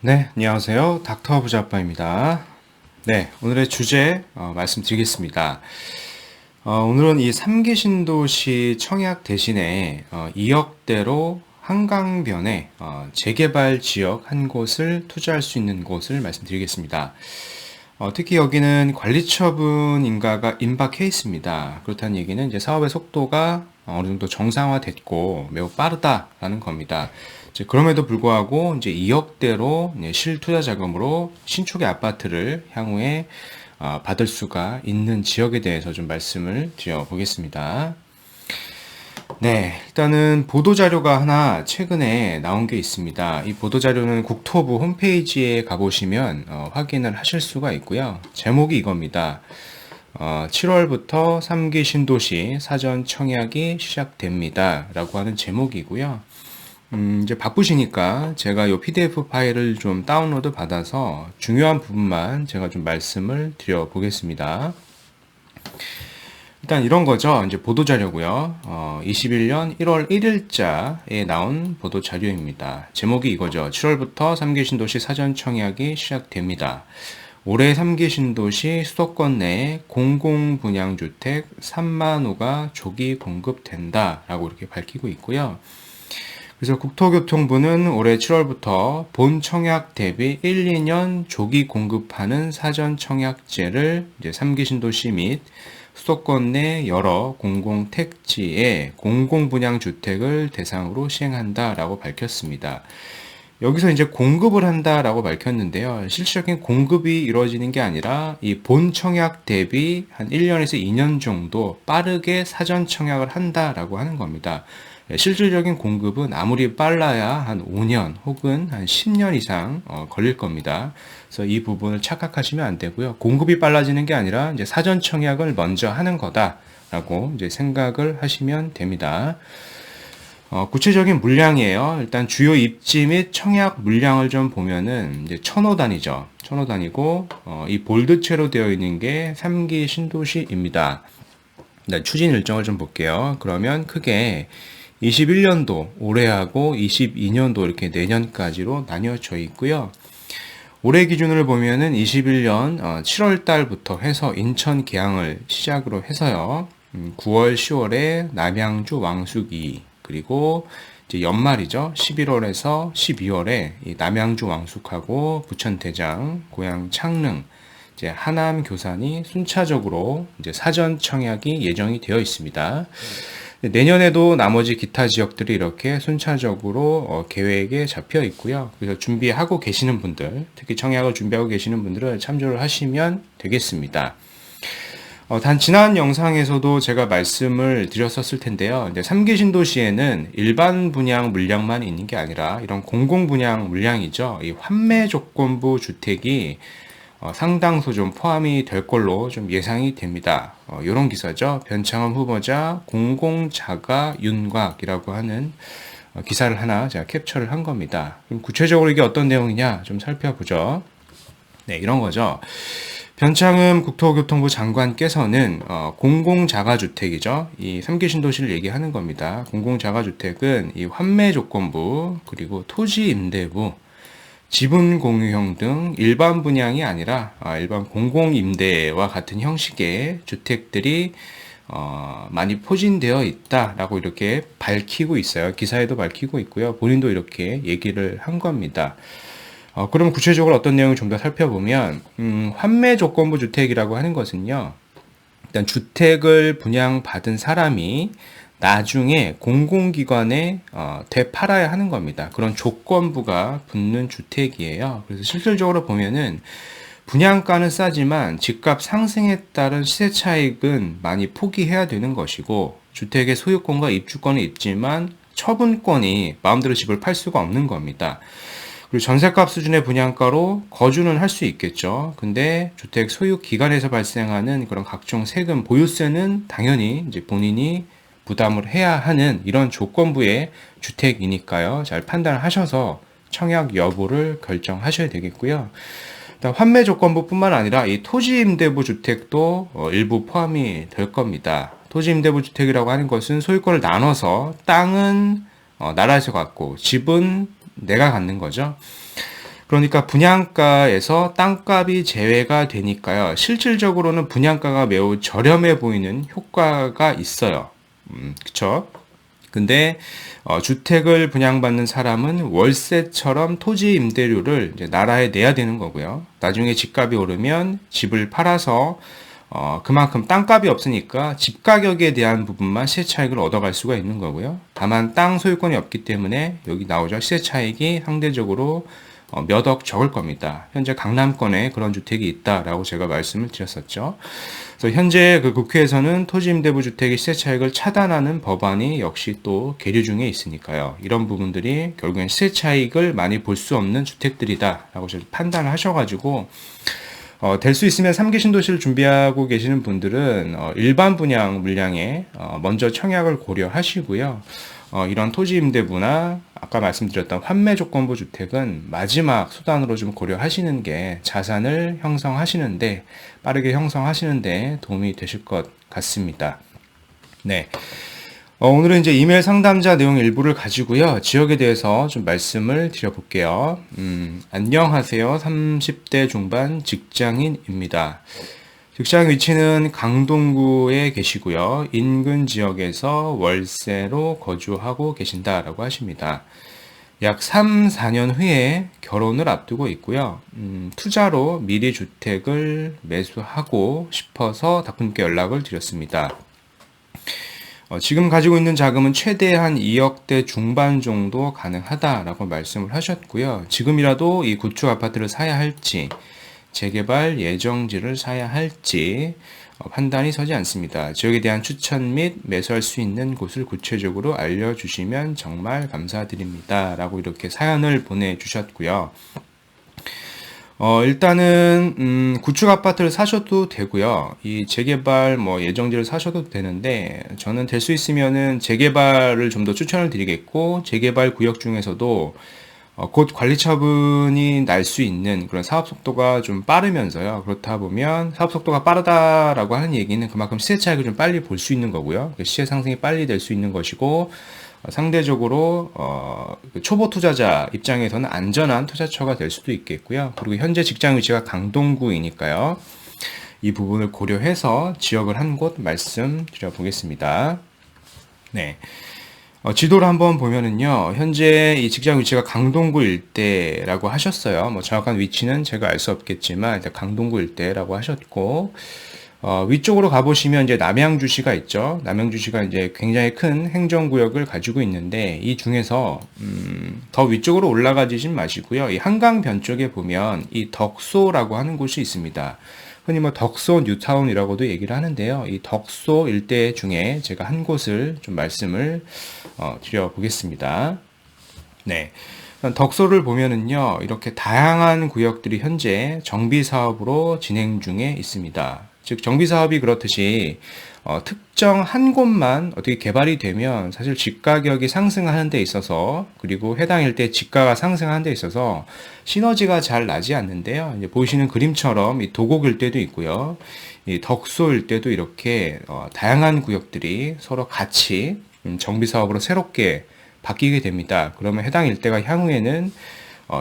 네, 안녕하세요. 닥터 부자빠입니다. 네, 오늘의 주제 말씀드리겠습니다. 오늘은 이 3기 신도시 청약 대신에 2억대로 한강변에 재개발 지역 한 곳을 투자할 수 있는 곳을 말씀드리겠습니다. 특히 여기는 관리처분 인가가 임박해 있습니다. 그렇다는 얘기는 이제 사업의 속도가 어느 정도 정상화됐고 매우 빠르다라는 겁니다. 이제 그럼에도 불구하고 이제 2억대로 실투자 자금으로 신축의 아파트를 향후에 받을 수가 있는 지역에 대해서 좀 말씀을 드려보겠습니다. 네, 일단은 보도자료가 하나 최근에 나온 게 있습니다. 이 보도자료는 국토부 홈페이지에 가보시면 확인을 하실 수가 있고요. 제목이 이겁니다. 7월부터 3기 신도시 사전 청약이 시작됩니다. 라고 하는 제목이고요. 이제 바쁘시니까 제가 이 PDF 파일을 좀 다운로드 받아서 중요한 부분만 제가 좀 말씀을 드려보겠습니다. 일단 이런 거죠. 이제 보도자료고요. 21년 1월 1일자에 나온 보도자료입니다. 제목이 이거죠. 7월부터 3기 신도시 사전 청약이 시작됩니다. 올해 3기 신도시 수도권 내 공공분양주택 3만 호가 조기 공급된다 라고 이렇게 밝히고 있고요. 그래서 국토교통부는 올해 7월부터 본 청약 대비 1, 2년 조기 공급하는 사전 청약제를 이제 3기 신도시 및 수도권 내 여러 공공택지에 공공분양주택을 대상으로 시행한다라고 밝혔습니다. 여기서 이제 공급을 한다라고 밝혔는데요. 실질적인 공급이 이루어지는 게 아니라 이 본 청약 대비 한 1년에서 2년 정도 빠르게 사전 청약을 한다라고 하는 겁니다. 실질적인 공급은 아무리 빨라야 한 5년 혹은 한 10년 이상 걸릴 겁니다. 그래서 이 부분을 착각하시면 안 되고요. 공급이 빨라지는 게 아니라 이제 사전 청약을 먼저 하는 거다라고 이제 생각을 하시면 됩니다. 구체적인 물량이에요. 일단 주요 입지 및 청약 물량을 좀 보면은 이제 1000호 단위죠. 1000호 단위고 이 볼드체로 되어 있는 게 3기 신도시입니다. 일단 추진 일정을 좀 볼게요. 그러면 크게 21년도 올해하고 22년도 이렇게 내년까지로 나뉘어져 있고요. 올해 기준으로 보면은 21년 7월 달부터 해서 인천 계양을 시작으로 해서요. 9월, 10월에 남양주 왕숙이 그리고 이제 연말이죠. 11월에서 12월에 남양주 왕숙하고 부천대장, 고양 창릉, 이제 하남 교산이 순차적으로 이제 사전 청약이 예정이 되어 있습니다. 내년에도 나머지 기타 지역들이 이렇게 순차적으로 계획에 잡혀 있고요. 그래서 준비하고 계시는 분들, 특히 청약을 준비하고 계시는 분들은 참조를 하시면 되겠습니다. 단 지난 영상에서도 제가 말씀을 드렸었을 텐데요. 이제 3기 신도시에는 일반 분양 물량만 있는 게 아니라 이런 공공 분양 물량이죠. 이 환매 조건부 주택이 상당수 좀 포함이 될 걸로 좀 예상이 됩니다. 이런 기사죠. 변창흠 후보자 공공자가 윤곽이라고 하는 기사를 하나 제가 캡처를 한 겁니다. 그럼 구체적으로 이게 어떤 내용이냐 좀 살펴보죠. 네, 이런 거죠. 변창흠 국토교통부 장관께서는 공공자가주택이죠. 이 3기 신도시를 얘기하는 겁니다. 공공자가주택은 이 환매 조건부 그리고 토지 임대부 지분 공유형 등 일반 분양이 아니라 일반 공공임대와 같은 형식의 주택들이 많이 포진되어 있다라고 이렇게 밝히고 있어요. 기사에도 밝히고 있고요. 본인도 이렇게 얘기를 한 겁니다. 그럼 구체적으로 어떤 내용을 좀 더 살펴보면 환매 조건부 주택이라고 하는 것은요. 일단 주택을 분양받은 사람이 나중에 공공기관에 되팔아야 하는 겁니다. 그런 조건부가 붙는 주택이에요. 그래서 실질적으로 보면은 분양가는 싸지만 집값 상승에 따른 시세 차익은 많이 포기해야 되는 것이고 주택의 소유권과 입주권은 있지만 처분권이 마음대로 집을 팔 수가 없는 겁니다. 그리고 전셋값 수준의 분양가로 거주는 할 수 있겠죠. 근데 주택 소유 기간에서 발생하는 그런 각종 세금, 보유세는 당연히 이제 본인이 부담을 해야 하는 이런 조건부의 주택이니까요. 잘 판단을 하셔서 청약 여부를 결정하셔야 되겠고요. 환매 조건부뿐만 아니라 이 토지임대부 주택도 일부 포함이 될 겁니다. 토지임대부 주택이라고 하는 것은 소유권을 나눠서 땅은 나라에서 갖고 집은 내가 갖는 거죠. 그러니까 분양가에서 땅값이 제외가 되니까요. 실질적으로는 분양가가 매우 저렴해 보이는 효과가 있어요. 그쵸? 근데 주택을 분양받는 사람은 월세처럼 토지 임대료를 이제 나라에 내야 되는 거고요. 나중에 집값이 오르면 집을 팔아서 그만큼 땅값이 없으니까 집 가격에 대한 부분만 시세 차익을 얻어갈 수가 있는 거고요. 다만 땅 소유권이 없기 때문에 여기 나오죠. 시세 차익이 상대적으로 몇 억 적을 겁니다. 현재 강남권에 그런 주택이 있다라고 제가 말씀을 드렸었죠. 그래서 현재 그 국회에서는 토지임대부 주택의 시세 차익을 차단하는 법안이 역시 또 계류 중에 있으니까요. 이런 부분들이 결국엔 시세 차익을 많이 볼 수 없는 주택들이다라고 판단을 하셔가지고 될 수 있으면 3기 신도시를 준비하고 계시는 분들은 일반 분양 물량에 먼저 청약을 고려하시고요. 이런 토지 임대부나 아까 말씀드렸던 환매 조건부 주택은 마지막 수단으로 좀 고려하시는 게 자산을 형성하시는데 빠르게 형성하시는데 도움이 되실 것 같습니다. 네. 오늘은 이제 이메일 상담자 내용 일부를 가지고요. 지역에 대해서 좀 말씀을 드려볼게요. 안녕하세요. 30대 중반 직장인입니다. 직장 위치는 강동구에 계시고요. 인근 지역에서 월세로 거주하고 계신다라고 하십니다. 약 3, 4년 후에 결혼을 앞두고 있고요. 투자로 미리 주택을 매수하고 싶어서 다분께 연락을 드렸습니다. 지금 가지고 있는 자금은 최대 한 2억대 중반 정도 가능하다라고 말씀을 하셨고요. 지금이라도 이 구축 아파트를 사야 할지 재개발 예정지를 사야 할지 판단이 서지 않습니다. 지역에 대한 추천 및 매수할 수 있는 곳을 구체적으로 알려주시면 정말 감사드립니다. 라고 이렇게 사연을 보내주셨고요. 일단은 구축 아파트를 사셔도 되고요. 이 재개발 예정지를 사셔도 되는데 저는 될 수 있으면은 재개발을 좀 더 추천을 드리겠고 재개발 구역 중에서도 곧 관리 처분이 날 수 있는 그런 사업 속도가 좀 빠르면서요. 그렇다 보면 사업 속도가 빠르다라고 하는 얘기는 그만큼 시세 차익을 좀 빨리 볼 수 있는 거고요. 시세 상승이 빨리 될 수 있는 것이고 상대적으로 초보 투자자 입장에서는 안전한 투자처가 될 수도 있겠고요. 그리고 현재 직장 위치가 강동구이니까요. 이 부분을 고려해서 지역을 한 곳 말씀드려 보겠습니다. 네. 지도를 한번 보면은요, 현재 이 직장 위치가 강동구 일대라고 하셨어요. 정확한 위치는 제가 알 수 없겠지만, 일단 강동구 일대라고 하셨고, 위쪽으로 가보시면 이제 남양주시가 있죠. 남양주시가 이제 굉장히 큰 행정구역을 가지고 있는데, 이 중에서, 더 위쪽으로 올라가지진 마시고요. 이 한강변 쪽에 보면 이 덕소라고 하는 곳이 있습니다. 흔히 덕소 뉴타운이라고도 얘기를 하는데요. 이 덕소 일대 중에 제가 한 곳을 좀 말씀을 드려보겠습니다. 네. 덕소를 보면은요, 이렇게 다양한 구역들이 현재 정비 사업으로 진행 중에 있습니다. 즉, 정비 사업이 그렇듯이 특정 한 곳만 어떻게 개발이 되면 사실 집 가격이 상승하는 데 있어서 그리고 해당 일대 집가가 상승하는 데 있어서 시너지가 잘 나지 않는데요. 이제 보시는 그림처럼 이 도곡 일대도 있고요. 이 덕소 일대도 이렇게 다양한 구역들이 서로 같이 정비 사업으로 새롭게 바뀌게 됩니다. 그러면 해당 일대가 향후에는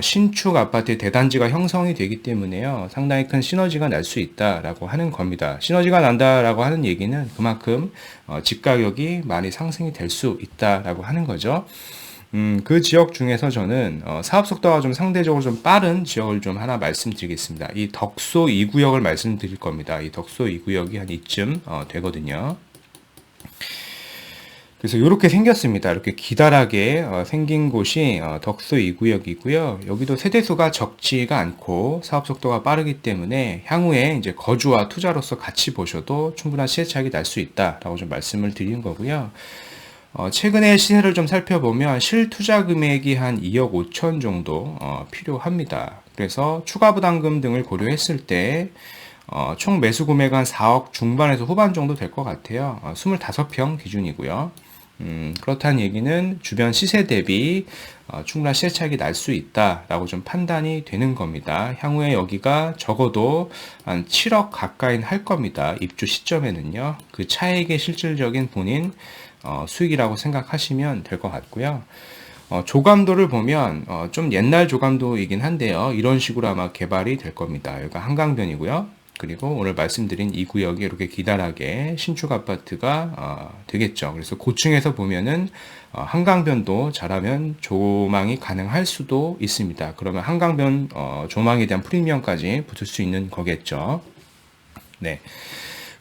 신축 아파트 대단지가 형성이 되기 때문에요. 상당히 큰 시너지가 날 수 있다라고 하는 겁니다. 시너지가 난다라고 하는 얘기는 그만큼 집 가격이 많이 상승이 될 수 있다라고 하는 거죠. 그 지역 중에서 저는 사업 속도가 좀 상대적으로 좀 빠른 지역을 좀 하나 말씀드리겠습니다. 이 덕소 2구역을 말씀드릴 겁니다. 이 덕소 2구역이 한 이쯤 되거든요. 그래서 이렇게 생겼습니다. 이렇게 기다랗게 생긴 곳이 덕소 2구역이고요. 여기도 세대수가 적지가 않고 사업 속도가 빠르기 때문에 향후에 이제 거주와 투자로서 같이 보셔도 충분한 시세 차익이 날 수 있다라고 좀 말씀을 드리는 거고요. 최근에 시세를 좀 살펴보면 실투자 금액이 한 2억 5천 정도 필요합니다. 그래서 추가 부담금 등을 고려했을 때 총 매수 금액은 한 4억 중반에서 후반 정도 될 것 같아요. 25평 기준이고요. 그렇다는 얘기는 주변 시세 대비 충분한 시세 차익이 날 수 있다라고 좀 판단이 되는 겁니다. 향후에 여기가 적어도 한 7억 가까이 할 겁니다. 입주 시점에는요. 그 차액의 실질적인 본인 수익이라고 생각하시면 될 것 같고요. 조감도를 보면 좀 옛날 조감도이긴 한데요. 이런 식으로 아마 개발이 될 겁니다. 여기가 한강변이고요. 그리고 오늘 말씀드린 이 구역이 이렇게 기다랗게 신축 아파트가 되겠죠. 그래서 고층에서 보면은 한강변도 잘하면 조망이 가능할 수도 있습니다. 그러면 한강변 조망에 대한 프리미엄까지 붙을 수 있는 거겠죠. 네.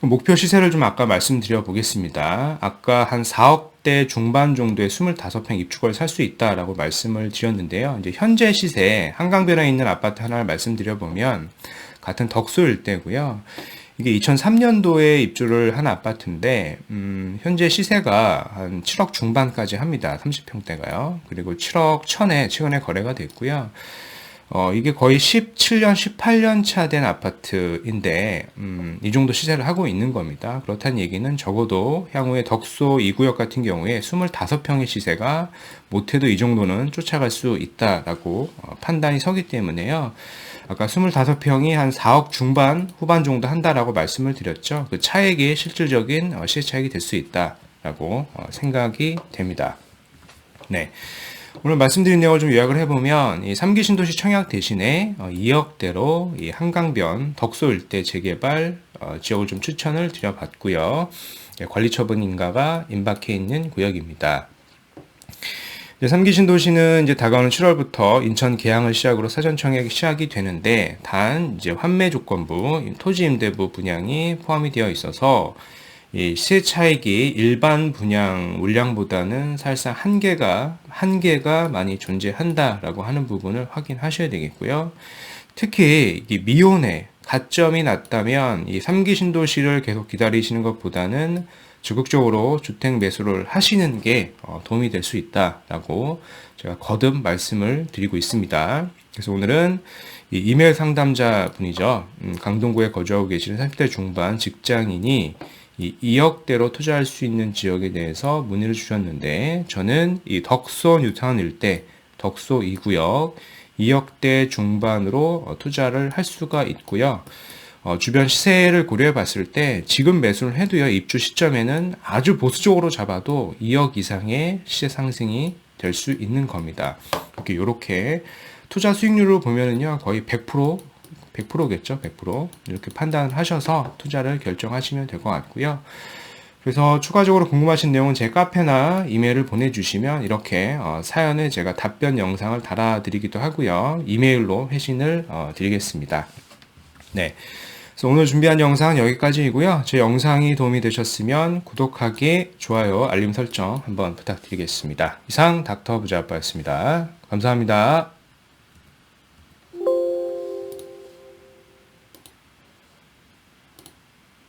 목표 시세를 좀 아까 말씀드려 보겠습니다. 아까 한 4억대 중반 정도의 25평 입주권을 살 수 있다라고 말씀을 드렸는데요. 이제 현재 시세, 한강변에 있는 아파트 하나를 말씀드려 보면 같은 덕소 일대고요. 이게 2003년도에 입주를 한 아파트인데 현재 시세가 한 7억 중반까지 합니다. 30평대가요. 그리고 7억 1천에 최근에 거래가 됐고요. 이게 거의 17년, 18년 차 된 아파트인데, 이 정도 시세를 하고 있는 겁니다. 그렇다는 얘기는 적어도 향후에 덕소 2구역 같은 경우에 25평의 시세가 못해도 이 정도는 쫓아갈 수 있다라고 판단이 서기 때문에요. 아까 25평이 한 4억 중반, 후반 정도 한다라고 말씀을 드렸죠. 그 차액이 실질적인 시세 차익이 될 수 있다라고 생각이 됩니다. 네. 오늘 말씀드린 내용을 좀 요약을 해보면 이 3기 신도시 청약 대신에 2억대로 이 한강변 덕소 일대 재개발 지역을 좀 추천을 드려봤고요. 관리 처분 인가가 임박해 있는 구역입니다. 3기 신도시는 이제 다가오는 7월부터 인천 계양을 시작으로 사전 청약이 시작이 되는데 단 이제 환매 조건부, 토지 임대부 분양이 포함이 되어 있어서 이 시세 차익이 일반 분양 물량보다는 사실상 한계가 많이 존재한다라고 하는 부분을 확인하셔야 되겠고요. 특히 이 미혼에 가점이 낮다면 이 3기 신도시를 계속 기다리시는 것보다는 적극적으로 주택 매수를 하시는 게 도움이 될 수 있다라고 제가 거듭 말씀을 드리고 있습니다. 그래서 오늘은 이 이메일 상담자 분이죠. 강동구에 거주하고 계시는 30대 중반 직장인이 이 2억대로 투자할 수 있는 지역에 대해서 문의를 주셨는데 저는 이 덕소 뉴타운 일대, 덕소 2구역 2억대 중반으로 투자를 할 수가 있고요. 주변 시세를 고려해 봤을 때 지금 매수를 해도요. 입주 시점에는 아주 보수적으로 잡아도 2억 이상의 시세 상승이 될 수 있는 겁니다. 이렇게 투자 수익률을 보면은요. 거의 100%겠죠. 100% 이렇게 판단을 하셔서 투자를 결정하시면 될 것 같고요. 그래서 추가적으로 궁금하신 내용은 제 카페나 이메일을 보내주시면 이렇게 사연에 제가 답변 영상을 달아드리기도 하고요. 이메일로 회신을 드리겠습니다. 네. 그래서 오늘 준비한 영상은 여기까지이고요. 제 영상이 도움이 되셨으면 구독하기, 좋아요, 알림 설정 한번 부탁드리겠습니다. 이상 닥터 부자아빠였습니다. 감사합니다.